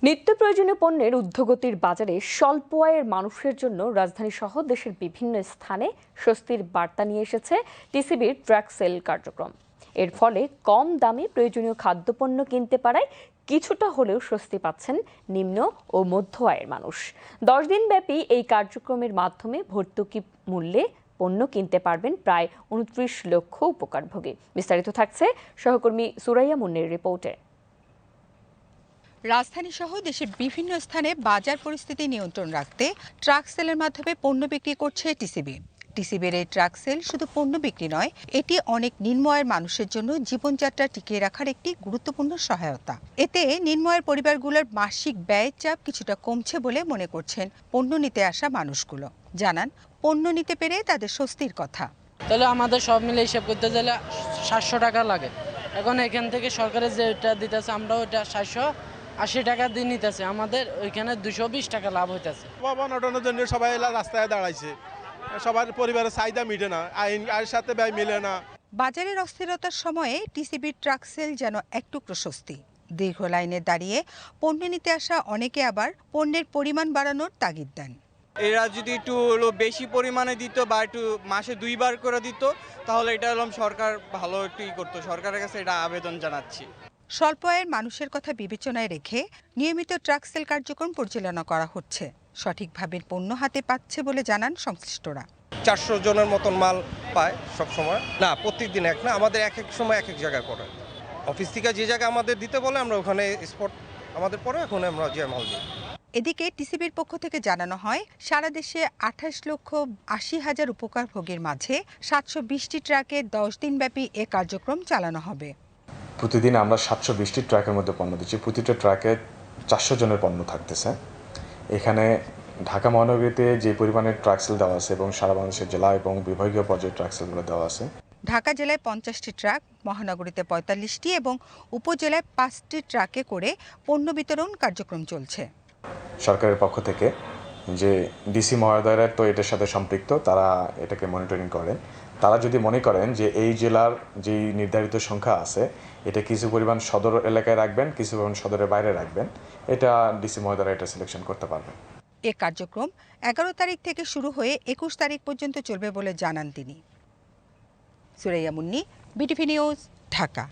নিত্য প্রয়োজনীয় পণ্যের ঊর্ধ্বগতির বাজারে স্বল্প আয়ের মানুষের জন্য রাজধানী সহ দেশের বিভিন্ন স্থানে স্বস্তির বার্তা নিয়ে এসেছে টিসিবির ট্রাক সেল কার্যক্রম। এর ফলে কম দামে প্রয়োজনীয় খাদ্যপণ্য কিনতে পারায় কিছুটা হলেও স্বস্তি পাচ্ছেন নিম্ন ও মধ্য আয়ের মানুষ। 10 দিন ব্যাপী এই কার্যক্রমের মাধ্যমে ভর্তুকি মূল্যে পণ্য কিনতে পারবেন প্রায় 29 লক্ষ উপকারভোগী। বিস্তারিত থাকছে সহকর্মী সুরাইয়া মুন্নির রিপোর্টে। রাজধানী সহ দেশের বিভিন্ন স্থানে বাজার পরিস্থিতি নিয়ন্ত্রণ রাখতে ট্রাক সেলের মাধ্যমে পণ্য বিক্রি করছে টিসিবির এই ট্রাক সেল শুধু পণ্য বিক্রি নয়, এটি অনেক নিম্ন আয়ের মানুষের জন্য জীবনযাত্রা টিকিয়ে রাখার একটি গুরুত্বপূর্ণ সহায়তা। এতে নিম্ন আয়ের পরিবারগুলোর মাসিক ব্যয়ের চাপ কিছুটা কমছে বলে মনে করছেন পণ্য নিতে আসা মানুষগুলো। জানান, পণ্য নিতে পেরে তাদের স্বস্তির কথা। তাহলে আমাদের সব মিলে হিসাব করতে গেলে 700 টাকা লাগে। এখন এখান থেকে সরকারের যেটা দিতেছে আমরা ওইটা 780 টাকা দিয়ে নিতেছে, আমাদের ওইখানে 220 টাকা লাভ হইতেছে। অনটনের জন্য সবাই রাস্তায় দাঁড়াইছে, সবার পরিবারের চাহিদা মিটে না, আয়ের সাথে ব্যয় মিলে না। বাজারের অস্থিরতার সময়ে টিসিবির ট্রাক সেল যেন একটু প্রশস্তি। দীর্ঘ লাইনে দাঁড়িয়ে পণ্য নিতে আসা অনেকে আবার পণ্যের পরিমাণ বাড়ানোর তাগিদ দেন। এরা যদি একটু বেশি পরিমাণে দিত বা একটু মাসে 2 বার করে দিত, তাহলে এটা সরকার ভালো একটু করতো। সরকারের কাছে এটা আবেদন জানাচ্ছি। স্বল্প আয়ের মানুষের কথা বিবেচনায় রেখে নিয়মিত ট্রাক সেল কার্যক্রম পরিচালনা করা হচ্ছে। সঠিকভাবে পণ্য হাতে পাচ্ছে বলে জানান সংশ্লিষ্টরা। 400 জনের মতন মাল পায় সব সময়। না, প্রত্যেকদিন এক না, আমাদের এক এক সময় এক এক জায়গায় পড়ে। অফিস থেকে যে জায়গায় আমাদের দিতে বলে আমরা ওখানে স্পট আমাদের পরে ওখানে আমরা যে মাল দিই। এদিকে টিসিবির পক্ষ থেকে জানানো হয়, সারা দেশে 28,80,000 উপকারভোগীর মাঝে 720টি ট্রাকে 10 দিনব্যাপী এ কার্যক্রম চালানো হবে। প্রতিদিন আমরা 720টি ট্রাকের মধ্যে পণ্য দিচ্ছি। প্রতিটা ট্রাকে 400 জনের পণ্য থাকতেছে। এখানে ঢাকা মহানগরীতে যে পরিমাণে ট্রাক সেল দেওয়া আছে এবং সারা বাংলাদেশের জেলা এবং বিভাগীয় পর্যায়ে ট্রাক সেলগুলো দেওয়া আছে। ঢাকা জেলায় 50টি ট্রাক, মহানগরীতে 45টি এবং উপজেলায় 5টি ট্রাকে করে পণ্য বিতরণ কার্যক্রম চলছে। সরকারের পক্ষ থেকে যে ডিসি মহোদয়রা তো এটার সাথে সম্পৃক্ত, তারা এটাকে মনিটরিং করেন। তারা যদি মনে করেন যে এই জেলার যেই নির্ধারিত সংখ্যা আছে এটা কিছু পরিমাণ সদর এলাকায় রাখবেন, কিছু পরিমাণ সদরের বাইরে রাখবেন, এটা ডিসি মহোদয়রা এটা সিলেকশন করতে পারবেন। এ কার্যক্রম 11 তারিখ থেকে শুরু হয়ে 21 তারিখ পর্যন্ত চলবে বলে জানান তিনি। Suraiya Munni, BTV news, Dhaka.